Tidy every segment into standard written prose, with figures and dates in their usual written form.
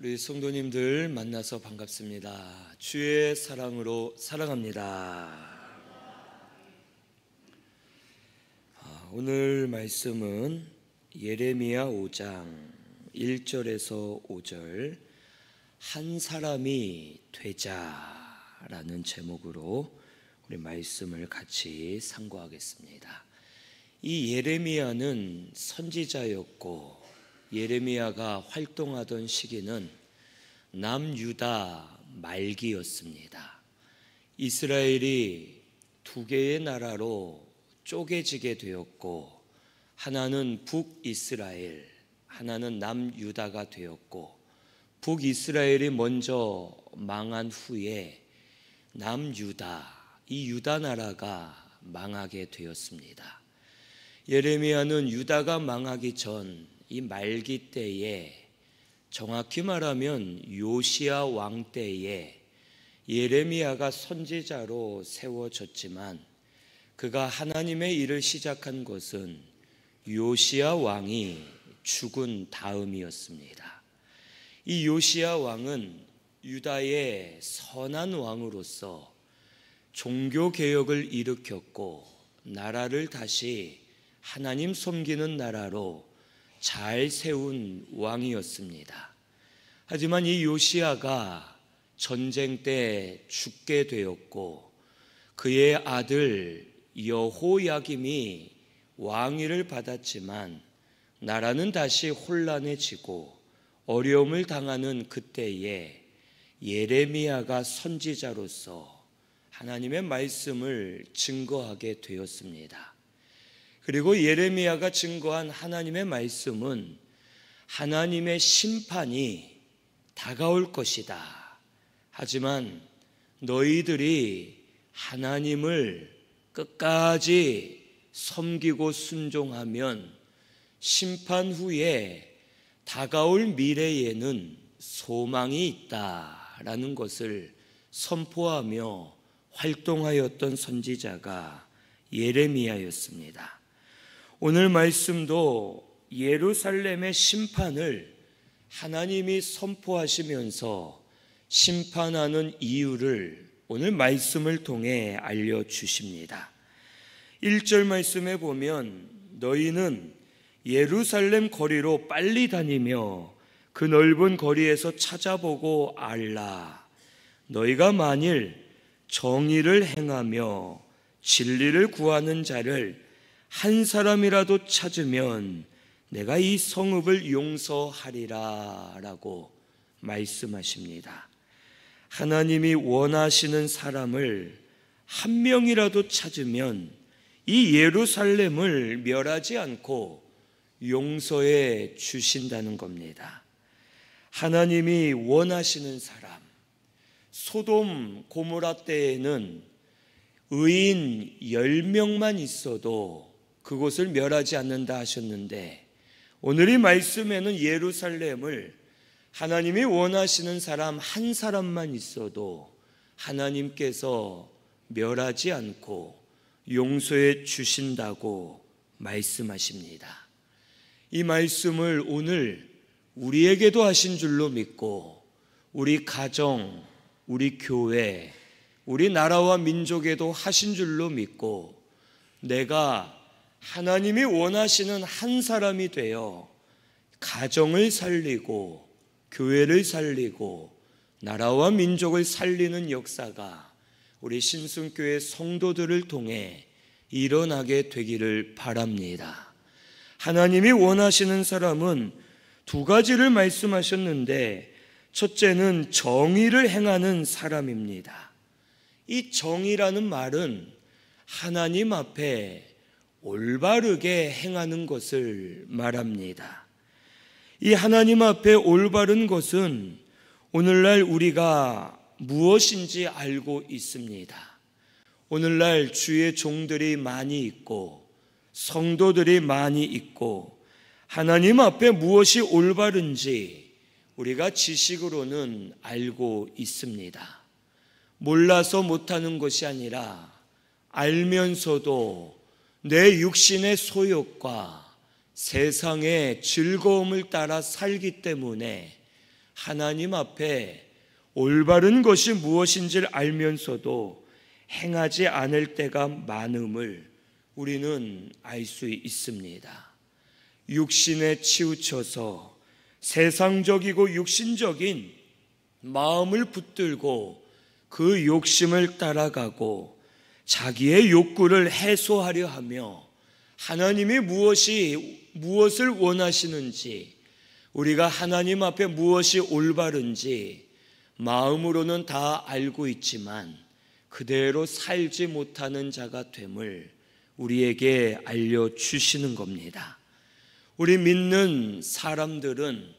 우리 성도님들 만나서 반갑습니다. 주의 사랑으로 사랑합니다. 오늘 말씀은 예레미야 5장 1절에서 5절 한 사람이 되자라는 제목으로 우리 말씀을 같이 상고하겠습니다. 이 예레미야는 선지자였고 예레미야가 활동하던 시기는 남유다 말기였습니다. 이스라엘이 두 개의 나라로 쪼개지게 되었고 하나는 북이스라엘, 하나는 남유다가 되었고 북이스라엘이 먼저 망한 후에 남유다, 이 유다 나라가 망하게 되었습니다. 예레미야는 유다가 망하기 전 이 말기 때에, 정확히 말하면 요시야 왕 때에 예레미야가 선지자로 세워졌지만 그가 하나님의 일을 시작한 것은 요시야 왕이 죽은 다음이었습니다. 이 요시야 왕은 유다의 선한 왕으로서 종교개혁을 일으켰고 나라를 다시 하나님 섬기는 나라로 잘 세운 왕이었습니다. 하지만 이 요시야가 전쟁 때 죽게 되었고 그의 아들 여호야김이 왕위를 받았지만 나라는 다시 혼란해지고 어려움을 당하는 그때에 예레미야가 선지자로서 하나님의 말씀을 증거하게 되었습니다. 그리고 예레미야가 증거한 하나님의 말씀은 하나님의 심판이 다가올 것이다. 하지만 너희들이 하나님을 끝까지 섬기고 순종하면 심판 후에 다가올 미래에는 소망이 있다라는 것을 선포하며 활동하였던 선지자가 예레미야였습니다. 오늘 말씀도 예루살렘의 심판을 하나님이 선포하시면서 심판하는 이유를 오늘 말씀을 통해 알려주십니다. 1절 말씀에 보면 너희는 예루살렘 거리로 빨리 다니며 그 넓은 거리에서 찾아보고 알라. 너희가 만일 정의를 행하며 진리를 구하는 자를 한 사람이라도 찾으면 내가 이 성읍을 용서하리라 라고 말씀하십니다. 하나님이 원하시는 사람을 한 명이라도 찾으면 이 예루살렘을 멸하지 않고 용서해 주신다는 겁니다. 하나님이 원하시는 사람, 소돔 고모라 때에는 의인 10명만 있어도 그곳을 멸하지 않는다 하셨는데 오늘 이 말씀에는 예루살렘을 하나님이 원하시는 사람 한 사람만 있어도 하나님께서 멸하지 않고 용서해 주신다고 말씀하십니다. 이 말씀을 오늘 우리에게도 하신 줄로 믿고 우리 가정, 우리 교회, 우리 나라와 민족에도 하신 줄로 믿고 내가 하나님이 원하시는 한 사람이 되어 가정을 살리고 교회를 살리고 나라와 민족을 살리는 역사가 우리 신순교회 성도들을 통해 일어나게 되기를 바랍니다. 하나님이 원하시는 사람은 두 가지를 말씀하셨는데 첫째는 정의를 행하는 사람입니다. 이 정의라는 말은 하나님 앞에 올바르게 행하는 것을 말합니다. 이 하나님 앞에 올바른 것은 오늘날 우리가 무엇인지 알고 있습니다. 오늘날 주의 종들이 많이 있고 성도들이 많이 있고 하나님 앞에 무엇이 올바른지 우리가 지식으로는 알고 있습니다. 몰라서 못하는 것이 아니라 알면서도 내 육신의 소욕과 세상의 즐거움을 따라 살기 때문에 하나님 앞에 올바른 것이 무엇인지를 알면서도 행하지 않을 때가 많음을 우리는 알 수 있습니다. 육신에 치우쳐서 세상적이고 육신적인 마음을 붙들고 그 욕심을 따라가고 자기의 욕구를 해소하려 하며 하나님이 무엇을 원하시는지, 우리가 하나님 앞에 무엇이 올바른지 마음으로는 다 알고 있지만 그대로 살지 못하는 자가 됨을 우리에게 알려주시는 겁니다. 우리 믿는 사람들은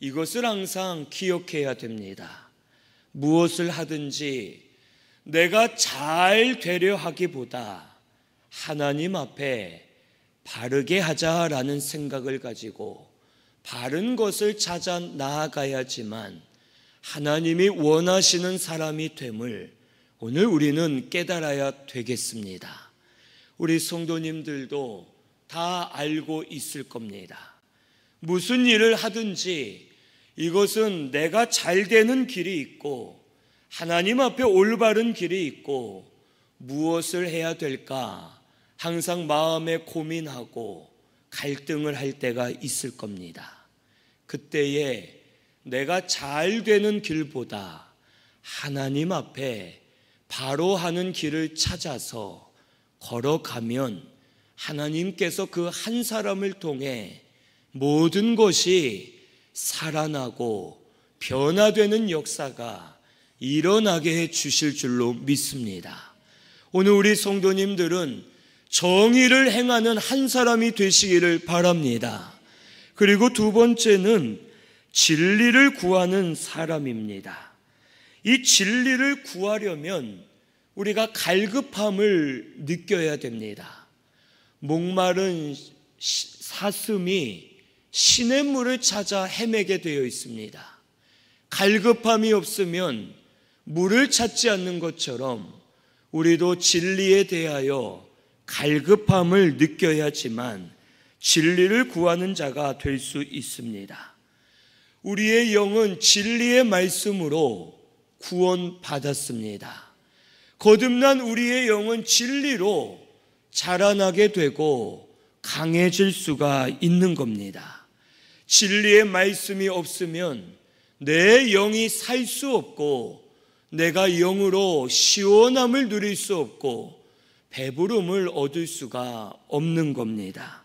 이것을 항상 기억해야 됩니다. 무엇을 하든지 내가 잘 되려 하기보다 하나님 앞에 바르게 하자라는 생각을 가지고 바른 것을 찾아 나아가야지만 하나님이 원하시는 사람이 됨을 오늘 우리는 깨달아야 되겠습니다. 우리 성도님들도 다 알고 있을 겁니다. 무슨 일을 하든지 이것은 내가 잘 되는 길이 있고 하나님 앞에 올바른 길이 있고 무엇을 해야 될까 항상 마음에 고민하고 갈등을 할 때가 있을 겁니다. 그때에 내가 잘 되는 길보다 하나님 앞에 바로 하는 길을 찾아서 걸어가면 하나님께서 그 한 사람을 통해 모든 것이 살아나고 변화되는 역사가 일어나게 해 주실 줄로 믿습니다. 오늘 우리 성도님들은 정의를 행하는 한 사람이 되시기를 바랍니다. 그리고 두 번째는 진리를 구하는 사람입니다. 이 진리를 구하려면 우리가 갈급함을 느껴야 됩니다. 목마른 사슴이 시냇물을 찾아 헤매게 되어 있습니다. 갈급함이 없으면 물을 찾지 않는 것처럼 우리도 진리에 대하여 갈급함을 느껴야지만 진리를 구하는 자가 될 수 있습니다. 우리의 영은 진리의 말씀으로 구원받았습니다. 거듭난 우리의 영은 진리로 자라나게 되고 강해질 수가 있는 겁니다. 진리의 말씀이 없으면 내 영이 살 수 없고 내가 영으로 시원함을 누릴 수 없고 배부름을 얻을 수가 없는 겁니다.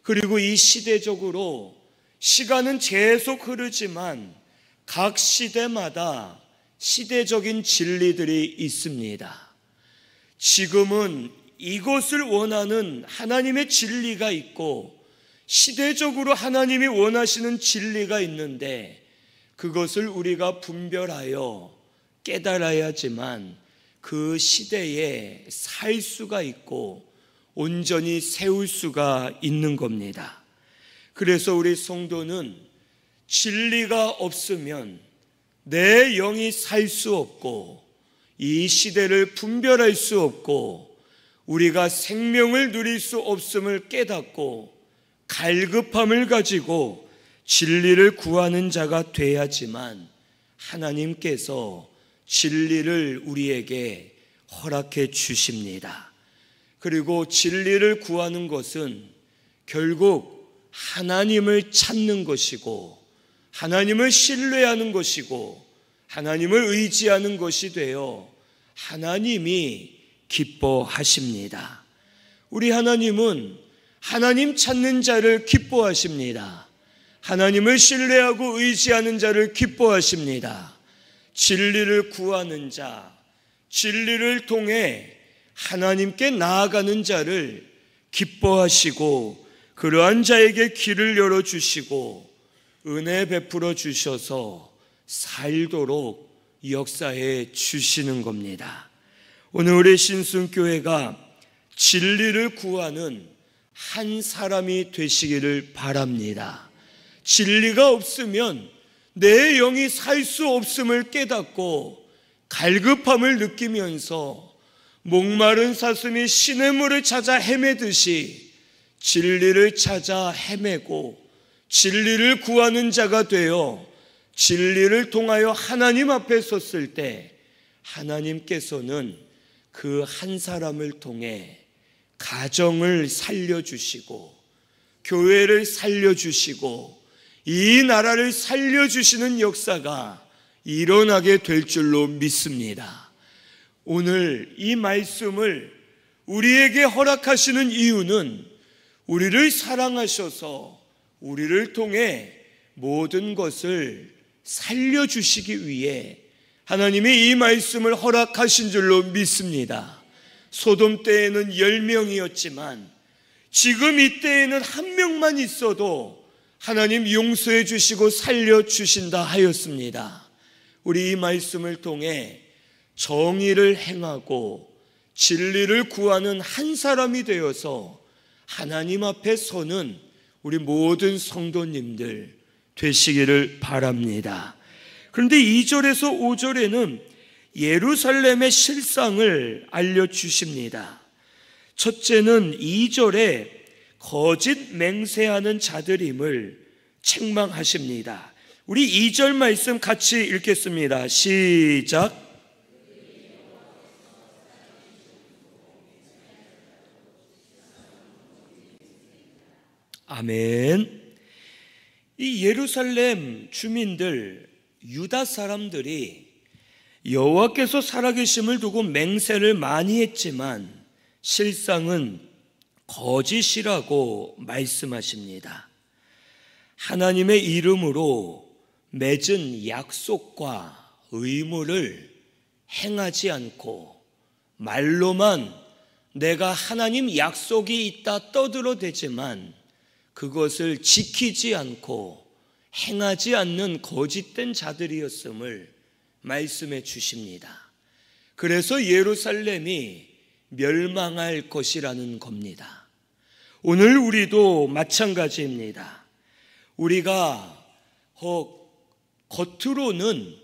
그리고 이 시대적으로 시간은 계속 흐르지만 각 시대마다 시대적인 진리들이 있습니다. 지금은 이것을 원하는 하나님의 진리가 있고 시대적으로 하나님이 원하시는 진리가 있는데 그것을 우리가 분별하여 깨달아야지만 그 시대에 살 수가 있고 온전히 세울 수가 있는 겁니다. 그래서 우리 성도는 진리가 없으면 내 영이 살 수 없고 이 시대를 분별할 수 없고 우리가 생명을 누릴 수 없음을 깨닫고 갈급함을 가지고 진리를 구하는 자가 돼야지만 하나님께서 진리를 우리에게 허락해 주십니다. 그리고 진리를 구하는 것은 결국 하나님을 찾는 것이고 하나님을 신뢰하는 것이고 하나님을 의지하는 것이 되어 하나님이 기뻐하십니다. 우리 하나님은 하나님 찾는 자를 기뻐하십니다. 하나님을 신뢰하고 의지하는 자를 기뻐하십니다. 진리를 구하는 자, 진리를 통해 하나님께 나아가는 자를 기뻐하시고 그러한 자에게 길을 열어주시고 은혜 베풀어 주셔서 살도록 역사해 주시는 겁니다. 오늘 우리 신순교회가 진리를 구하는 한 사람이 되시기를 바랍니다. 진리가 없으면 내 영이 살 수 없음을 깨닫고 갈급함을 느끼면서 목마른 사슴이 시냇물을 찾아 헤매듯이 진리를 찾아 헤매고 진리를 구하는 자가 되어 진리를 통하여 하나님 앞에 섰을 때 하나님께서는 그 한 사람을 통해 가정을 살려주시고 교회를 살려주시고 이 나라를 살려주시는 역사가 일어나게 될 줄로 믿습니다. 오늘 이 말씀을 우리에게 허락하시는 이유는 우리를 사랑하셔서 우리를 통해 모든 것을 살려주시기 위해 하나님이 이 말씀을 허락하신 줄로 믿습니다. 소돔 때에는 10명이었지만 지금 이때에는 1명만 있어도 하나님 용서해 주시고 살려주신다 하였습니다. 우리 이 말씀을 통해 정의를 행하고 진리를 구하는 한 사람이 되어서 하나님 앞에 서는 우리 모든 성도님들 되시기를 바랍니다. 그런데 2절에서 5절에는 예루살렘의 실상을 알려주십니다. 첫째는 2절에 거짓 맹세하는 자들임을 책망하십니다. 우리 2절 말씀 같이 읽겠습니다. 시작. 아멘. 이 예루살렘 주민들, 유다 사람들이 여호와께서 살아계심을 두고 맹세를 많이 했지만 실상은 거짓이라고 말씀하십니다. 하나님의 이름으로 맺은 약속과 의무를 행하지 않고 말로만 내가 하나님 약속이 있다 떠들어대지만 그것을 지키지 않고 행하지 않는 거짓된 자들이었음을 말씀해 주십니다. 그래서 예루살렘이 멸망할 것이라는 겁니다. 오늘 우리도 마찬가지입니다. 우리가 겉으로는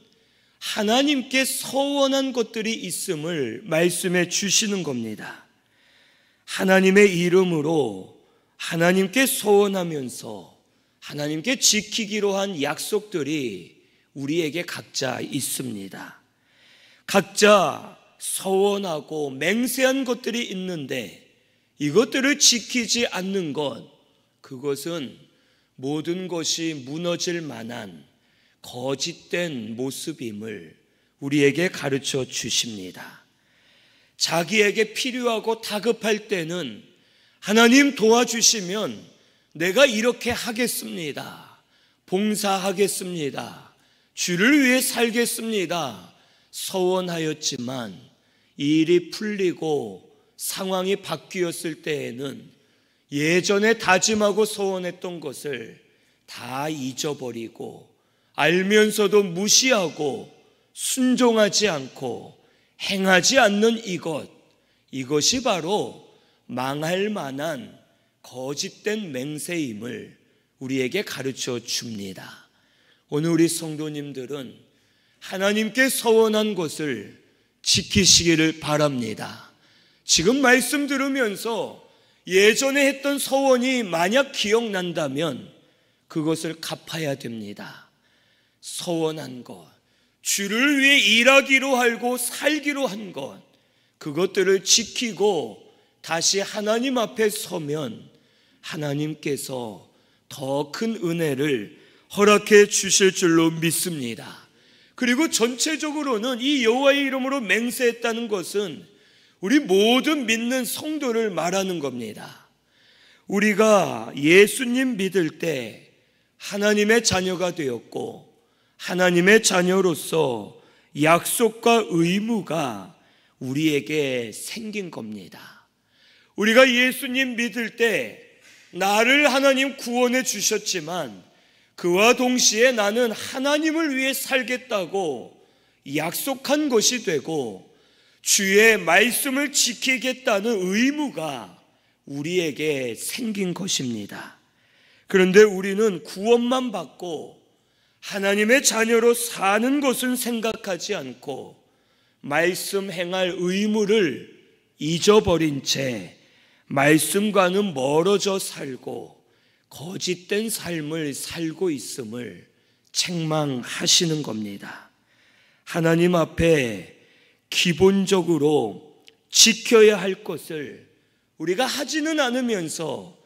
하나님께 서원한 것들이 있음을 말씀해 주시는 겁니다. 하나님의 이름으로 하나님께 서원하면서 하나님께 지키기로 한 약속들이 우리에게 각자 있습니다. 각자 서원하고 맹세한 것들이 있는데 이것들을 지키지 않는 것, 그것은 모든 것이 무너질 만한 거짓된 모습임을 우리에게 가르쳐 주십니다. 자기에게 필요하고 다급할 때는 하나님 도와주시면 내가 이렇게 하겠습니다. 봉사하겠습니다. 주를 위해 살겠습니다. 서원하였지만 일이 풀리고 상황이 바뀌었을 때에는 예전에 다짐하고 서원했던 것을 다 잊어버리고 알면서도 무시하고 순종하지 않고 행하지 않는 이것이 바로 망할 만한 거짓된 맹세임을 우리에게 가르쳐 줍니다. 오늘 우리 성도님들은 하나님께 서원한 것을 지키시기를 바랍니다. 지금 말씀 들으면서 예전에 했던 서원이 만약 기억난다면 그것을 갚아야 됩니다. 서원한 것, 주를 위해 일하기로 하고 살기로 한 것, 그것들을 지키고 다시 하나님 앞에 서면 하나님께서 더 큰 은혜를 허락해 주실 줄로 믿습니다. 그리고 전체적으로는 이 여호와의 이름으로 맹세했다는 것은 우리 모든 믿는 성도를 말하는 겁니다. 우리가 예수님 믿을 때 하나님의 자녀가 되었고 하나님의 자녀로서 약속과 의무가 우리에게 생긴 겁니다. 우리가 예수님 믿을 때 나를 하나님 구원해 주셨지만 그와 동시에 나는 하나님을 위해 살겠다고 약속한 것이 되고 주의 말씀을 지키겠다는 의무가 우리에게 생긴 것입니다. 그런데 우리는 구원만 받고 하나님의 자녀로 사는 것은 생각하지 않고 말씀 행할 의무를 잊어버린 채 말씀과는 멀어져 살고 거짓된 삶을 살고 있음을 책망하시는 겁니다. 하나님 앞에 기본적으로 지켜야 할 것을 우리가 하지는 않으면서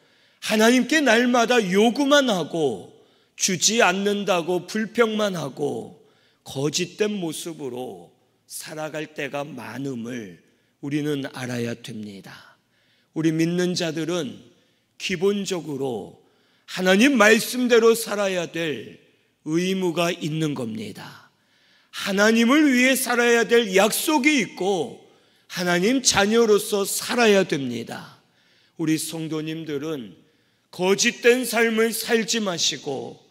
하나님께 날마다 요구만 하고 주지 않는다고 불평만 하고 거짓된 모습으로 살아갈 때가 많음을 우리는 알아야 됩니다. 우리 믿는 자들은 기본적으로 하나님 말씀대로 살아야 될 의무가 있는 겁니다. 하나님을 위해 살아야 될 약속이 있고 하나님 자녀로서 살아야 됩니다. 우리 성도님들은 거짓된 삶을 살지 마시고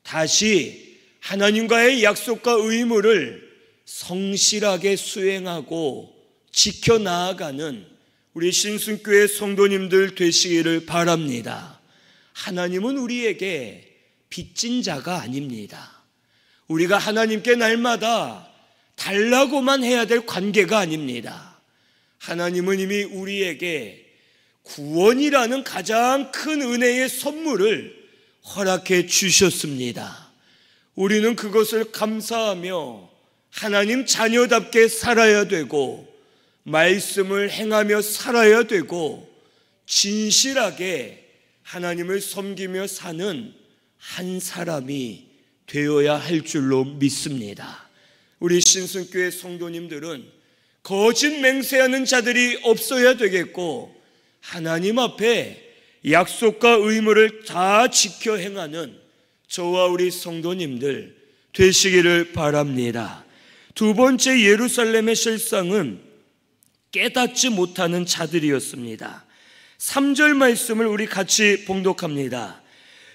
다시 하나님과의 약속과 의무를 성실하게 수행하고 지켜나아가는 우리 신순교회 성도님들 되시기를 바랍니다. 하나님은 우리에게 빚진 자가 아닙니다. 우리가 하나님께 날마다 달라고만 해야 될 관계가 아닙니다. 하나님은 이미 우리에게 구원이라는 가장 큰 은혜의 선물을 허락해 주셨습니다. 우리는 그것을 감사하며 하나님 자녀답게 살아야 되고 말씀을 행하며 살아야 되고 진실하게 하나님을 섬기며 사는 한 사람이 되어야 할 줄로 믿습니다. 우리 신순교회 성도님들은 거짓 맹세하는 자들이 없어야 되겠고 하나님 앞에 약속과 의무를 다 지켜 행하는 저와 우리 성도님들 되시기를 바랍니다. 두 번째 예루살렘의 실상은 깨닫지 못하는 자들이었습니다. 3절 말씀을 우리 같이 봉독합니다.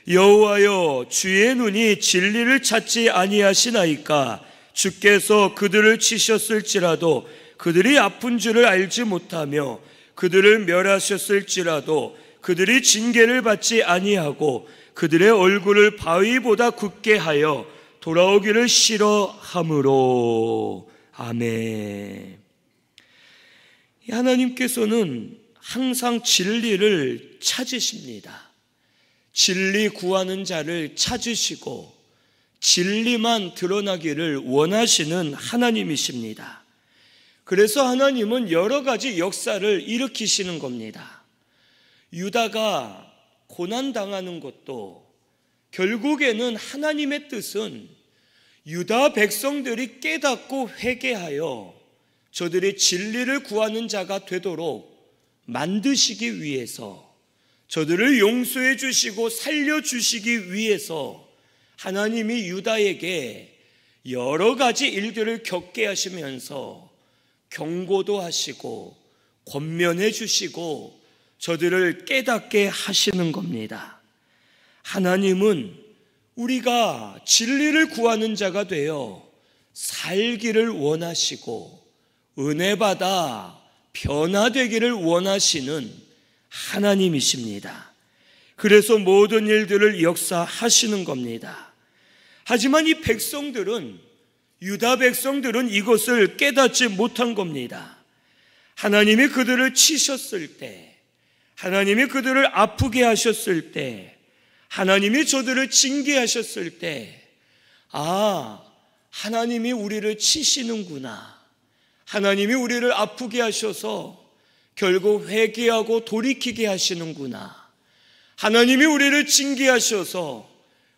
여호와여 주의 눈이 진리를 찾지 아니하시나이까 주께서 그들을 치셨을지라도 그들이 아픈 줄을 알지 못하며 그들을 멸하셨을지라도 그들이 징계를 받지 아니하고 그들의 얼굴을 바위보다 굳게 하여 돌아오기를 싫어함으로. 아멘. 하나님께서는 항상 진리를 찾으십니다. 진리 구하는 자를 찾으시고 진리만 드러나기를 원하시는 하나님이십니다. 그래서 하나님은 여러 가지 역사를 일으키시는 겁니다. 유다가 고난당하는 것도 결국에는 하나님의 뜻은 유다 백성들이 깨닫고 회개하여 저들이 진리를 구하는 자가 되도록 만드시기 위해서 저들을 용서해 주시고 살려주시기 위해서 하나님이 유다에게 여러 가지 일들을 겪게 하시면서 경고도 하시고 권면해 주시고 저들을 깨닫게 하시는 겁니다. 하나님은 우리가 진리를 구하는 자가 되어 살기를 원하시고 은혜 받아 변화되기를 원하시는 하나님이십니다. 그래서 모든 일들을 역사하시는 겁니다. 하지만 이 백성들은, 유다 백성들은 이것을 깨닫지 못한 겁니다. 하나님이 그들을 치셨을 때, 하나님이 그들을 아프게 하셨을 때, 하나님이 저들을 징계하셨을 때, 하나님이 우리를 치시는구나, 하나님이 우리를 아프게 하셔서 결국 회개하고 돌이키게 하시는구나, 하나님이 우리를 징계하셔서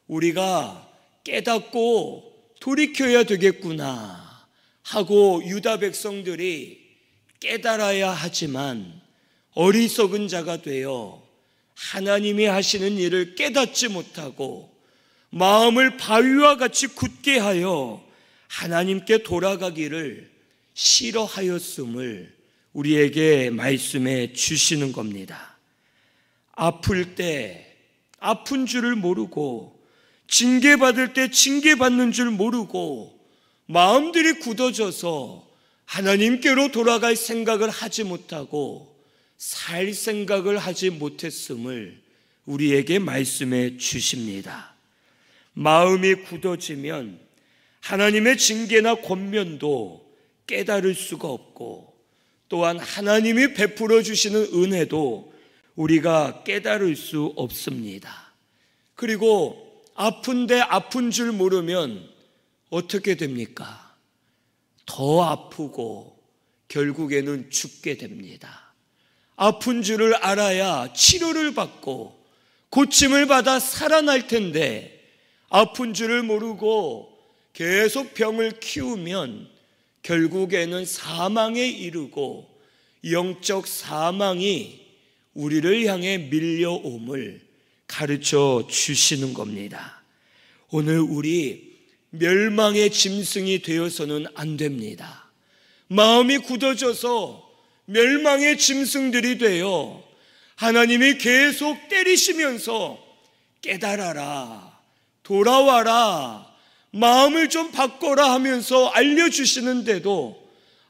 우리가 깨닫고 돌이켜야 되겠구나 하고 유다 백성들이 깨달아야 하지만 어리석은 자가 되어 하나님이 하시는 일을 깨닫지 못하고 마음을 바위와 같이 굳게 하여 하나님께 돌아가기를 싫어하였음을 우리에게 말씀해 주시는 겁니다. 아플 때 아픈 줄을 모르고 징계받을 때 징계받는 줄 모르고 마음들이 굳어져서 하나님께로 돌아갈 생각을 하지 못하고 살 생각을 하지 못했음을 우리에게 말씀해 주십니다. 마음이 굳어지면 하나님의 징계나 권면도 깨달을 수가 없고 또한 하나님이 베풀어 주시는 은혜도 우리가 깨달을 수 없습니다. 그리고 아픈데 아픈 줄 모르면 어떻게 됩니까? 더 아프고 결국에는 죽게 됩니다. 아픈 줄을 알아야 치료를 받고 고침을 받아 살아날 텐데 아픈 줄을 모르고 계속 병을 키우면 결국에는 사망에 이르고 영적 사망이 우리를 향해 밀려옴을 가르쳐 주시는 겁니다. 오늘 우리 멸망의 짐승이 되어서는 안 됩니다. 마음이 굳어져서 멸망의 짐승들이 되어 하나님이 계속 때리시면서 깨달아라, 돌아와라, 마음을 좀 바꿔라 하면서 알려주시는데도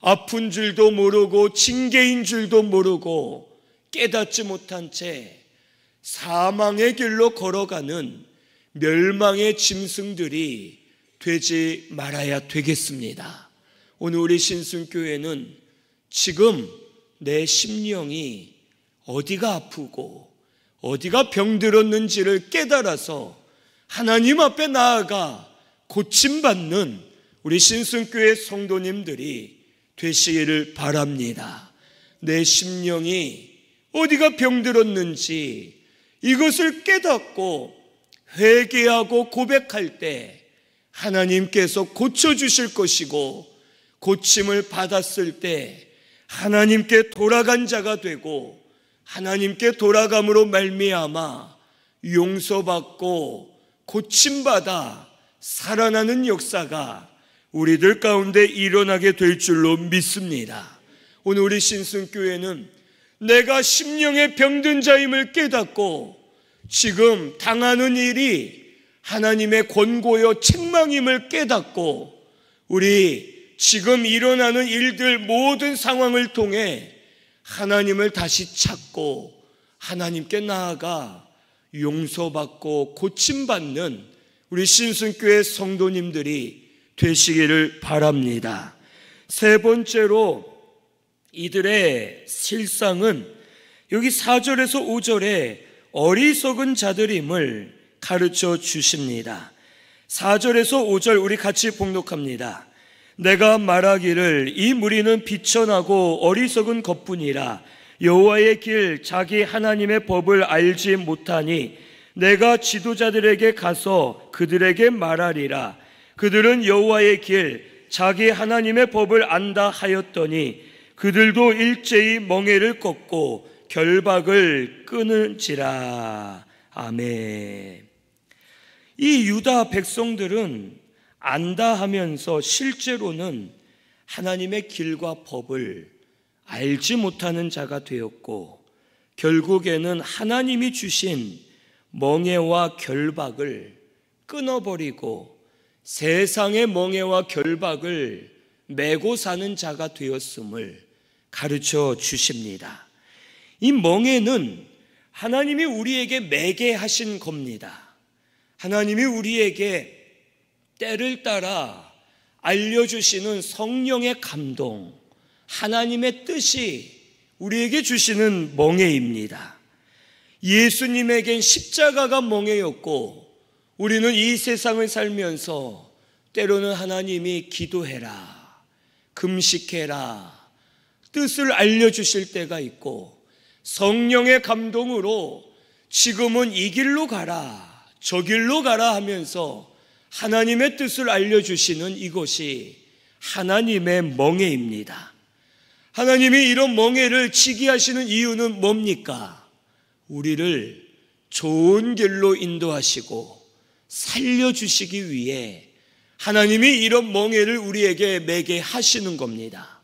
아픈 줄도 모르고 징계인 줄도 모르고 깨닫지 못한 채 사망의 길로 걸어가는 멸망의 짐승들이 되지 말아야 되겠습니다. 오늘 우리 신순교회는 지금 내 심령이 어디가 아프고 어디가 병들었는지를 깨달아서 하나님 앞에 나아가 고침받는 우리 신순교회 성도님들이 되시기를 바랍니다. 내 심령이 어디가 병들었는지 이것을 깨닫고 회개하고 고백할 때 하나님께서 고쳐주실 것이고, 고침을 받았을 때 하나님께 돌아간 자가 되고 하나님께 돌아감으로 말미암아 용서받고 고침받아 살아나는 역사가 우리들 가운데 일어나게 될 줄로 믿습니다. 오늘 우리 신순교회는 내가 심령의 병든 자임을 깨닫고 지금 당하는 일이 하나님의 권고요 책망임을 깨닫고 우리 지금 일어나는 일들 모든 상황을 통해 하나님을 다시 찾고 하나님께 나아가 용서받고 고침받는 우리 신순교회 성도님들이 되시기를 바랍니다. 세 번째로 이들의 실상은 여기 4절에서 5절에 어리석은 자들임을 가르쳐 주십니다. 4절에서 5절 우리 같이 봉독합니다. 내가 말하기를 이 무리는 비천하고 어리석은 것뿐이라 여호와의 길 자기 하나님의 법을 알지 못하니 내가 지도자들에게 가서 그들에게 말하리라. 그들은 여호와의 길 자기 하나님의 법을 안다 하였더니 그들도 일제히 멍에를 꺾고 결박을 끊은지라. 아멘. 이 유다 백성들은 안다 하면서 실제로는 하나님의 길과 법을 알지 못하는 자가 되었고 결국에는 하나님이 주신 멍에와 결박을 끊어버리고 세상의 멍에와 결박을 메고 사는 자가 되었음을 가르쳐 주십니다. 이 멍에는 하나님이 우리에게 매게 하신 겁니다. 하나님이 우리에게 때를 따라 알려주시는 성령의 감동, 하나님의 뜻이 우리에게 주시는 멍에입니다. 예수님에겐 십자가가 멍에였고 우리는 이 세상을 살면서 때로는 하나님이 기도해라, 금식해라, 뜻을 알려주실 때가 있고 성령의 감동으로 지금은 이 길로 가라, 저 길로 가라 하면서 하나님의 뜻을 알려주시는 이것이 하나님의 멍에입니다. 하나님이 이런 멍에를 지게 하시는 이유는 뭡니까? 우리를 좋은 길로 인도하시고 살려주시기 위해 하나님이 이런 멍에를 우리에게 매게 하시는 겁니다.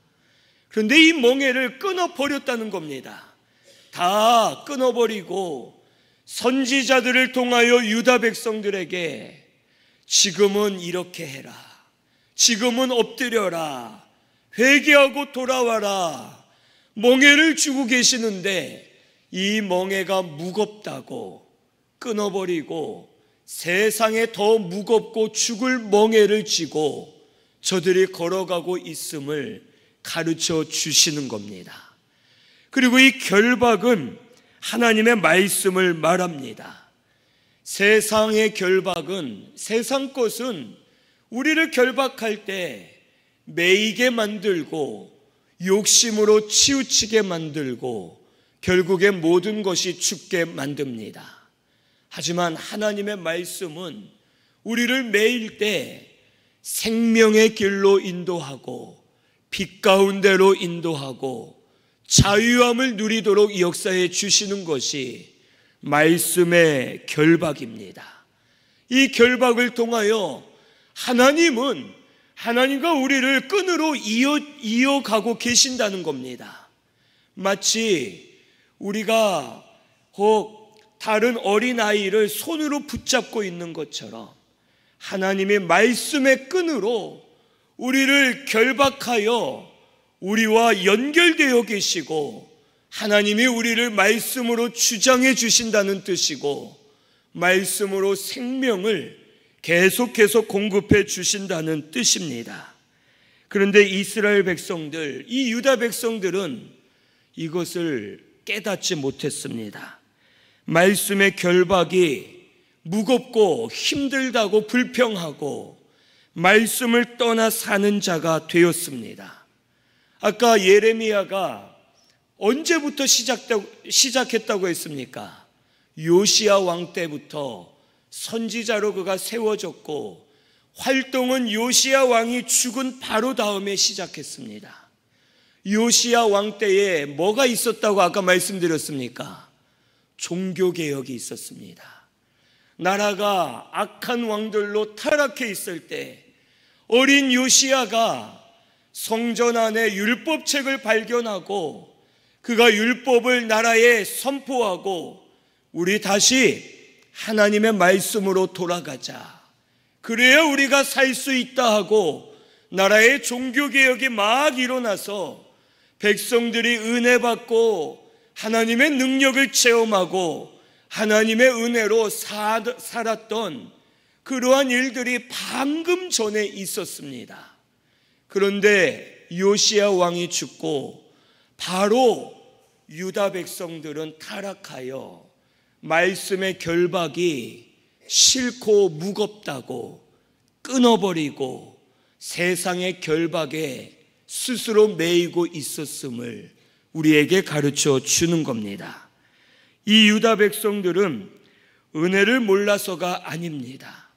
그런데 이 멍에를 끊어버렸다는 겁니다. 다 끊어버리고 선지자들을 통하여 유다 백성들에게 지금은 이렇게 해라, 지금은 엎드려라, 회개하고 돌아와라 멍에를 주고 계시는데 이 멍에가 무겁다고 끊어버리고 세상에 더 무겁고 죽을 멍에를 쥐고 저들이 걸어가고 있음을 가르쳐 주시는 겁니다. 그리고 이 결박은 하나님의 말씀을 말합니다. 세상의 결박은, 세상 것은 우리를 결박할 때 매이게 만들고 욕심으로 치우치게 만들고 결국에 모든 것이 죽게 만듭니다. 하지만 하나님의 말씀은 우리를 매일 때 생명의 길로 인도하고 빛 가운데로 인도하고 자유함을 누리도록 역사해 주시는 것이 말씀의 결박입니다. 이 결박을 통하여 하나님은 하나님과 우리를 끈으로 이어가고 계신다는 겁니다. 마치 우리가 혹 다른 어린아이를 손으로 붙잡고 있는 것처럼 하나님의 말씀의 끈으로 우리를 결박하여 우리와 연결되어 계시고 하나님이 우리를 말씀으로 주장해 주신다는 뜻이고 말씀으로 생명을 계속해서 공급해 주신다는 뜻입니다. 그런데 이스라엘 백성들, 이 유다 백성들은 이것을 깨닫지 못했습니다. 말씀의 결박이 무겁고 힘들다고 불평하고 말씀을 떠나 사는 자가 되었습니다. 아까 예레미야가 언제부터 시작했다고 했습니까? 요시야 왕 때부터 선지자로 그가 세워졌고 활동은 요시야 왕이 죽은 바로 다음에 시작했습니다. 요시야 왕 때에 뭐가 있었다고 아까 말씀드렸습니까? 종교개혁이 있었습니다. 나라가 악한 왕들로 타락해 있을 때 어린 요시야가 성전 안에 율법책을 발견하고 그가 율법을 나라에 선포하고 우리 다시 하나님의 말씀으로 돌아가자, 그래야 우리가 살 수 있다 하고 나라의 종교개혁이 막 일어나서 백성들이 은혜 받고 하나님의 능력을 체험하고 하나님의 은혜로 살았던 그러한 일들이 방금 전에 있었습니다. 그런데 요시야 왕이 죽고 바로 유다 백성들은 타락하여 말씀의 결박이 싫고 무겁다고 끊어버리고 세상의 결박에 스스로 매이고 있었음을 우리에게 가르쳐 주는 겁니다. 이 유다 백성들은 은혜를 몰라서가 아닙니다.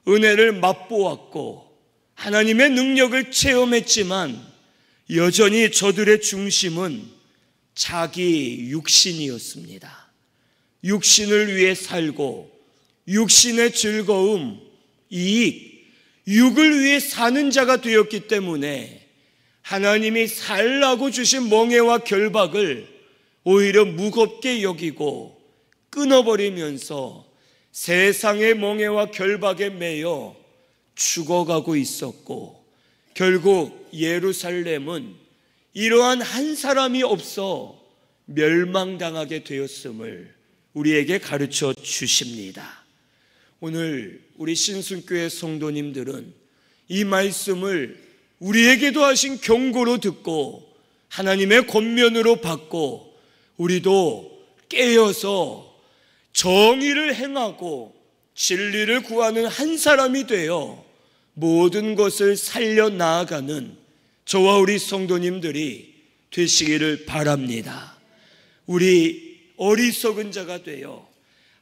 은혜를 맛보았고 하나님의 능력을 체험했지만 여전히 저들의 중심은 자기 육신이었습니다. 육신을 위해 살고 육신의 즐거움, 이익, 육을 위해 사는 자가 되었기 때문에 하나님이 살라고 주신 멍에와 결박을 오히려 무겁게 여기고 끊어버리면서 세상의 멍에와 결박에 매여 죽어가고 있었고 결국 예루살렘은 이러한 한 사람이 없어 멸망당하게 되었음을 우리에게 가르쳐 주십니다. 오늘 우리 신순교회 성도님들은 이 말씀을 우리에게도 하신 경고로 듣고 하나님의 권면으로 받고 우리도 깨어서 정의를 행하고 진리를 구하는 한 사람이 되어 모든 것을 살려 나아가는 저와 우리 성도님들이 되시기를 바랍니다. 우리 어리석은 자가 되어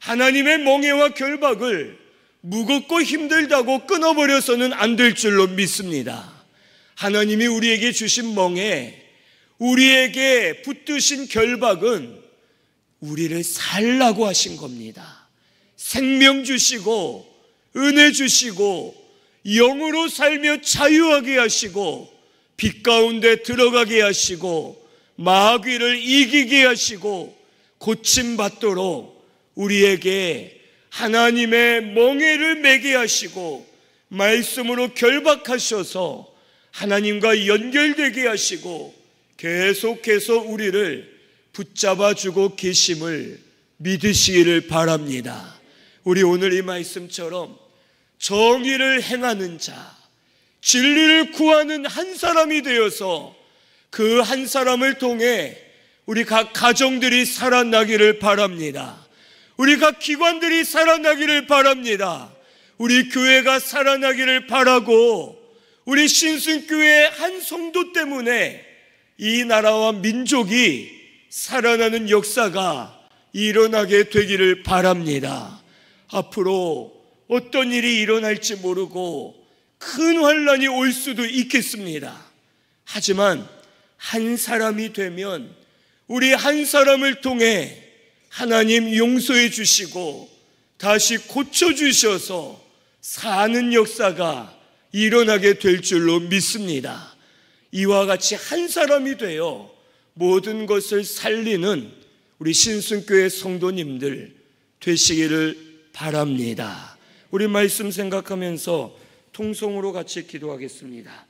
하나님의 멍에와 결박을 무겁고 힘들다고 끊어버려서는 안 될 줄로 믿습니다. 하나님이 우리에게 주신 멍에, 우리에게 붙드신 결박은 우리를 살라고 하신 겁니다. 생명 주시고 은혜 주시고 영으로 살며 자유하게 하시고 빛 가운데 들어가게 하시고 마귀를 이기게 하시고 고침받도록 우리에게 하나님의 멍에를 매게 하시고 말씀으로 결박하셔서 하나님과 연결되게 하시고 계속해서 우리를 붙잡아주고 계심을 믿으시기를 바랍니다. 우리 오늘 이 말씀처럼 정의를 행하는 자, 진리를 구하는 한 사람이 되어서 그 한 사람을 통해 우리 각 가정들이 살아나기를 바랍니다. 우리 각 기관들이 살아나기를 바랍니다. 우리 교회가 살아나기를 바라고, 우리 신순교회 한 성도 때문에 이 나라와 민족이 살아나는 역사가 일어나게 되기를 바랍니다. 앞으로 어떤 일이 일어날지 모르고 큰 환난이 올 수도 있겠습니다. 하지만 한 사람이 되면 우리 한 사람을 통해 하나님 용서해 주시고 다시 고쳐주셔서 사는 역사가 일어나게 될 줄로 믿습니다. 이와 같이 한 사람이 되어 모든 것을 살리는 우리 신순교회 성도님들 되시기를 바랍니다. 우리 말씀 생각하면서 통성으로 같이 기도하겠습니다.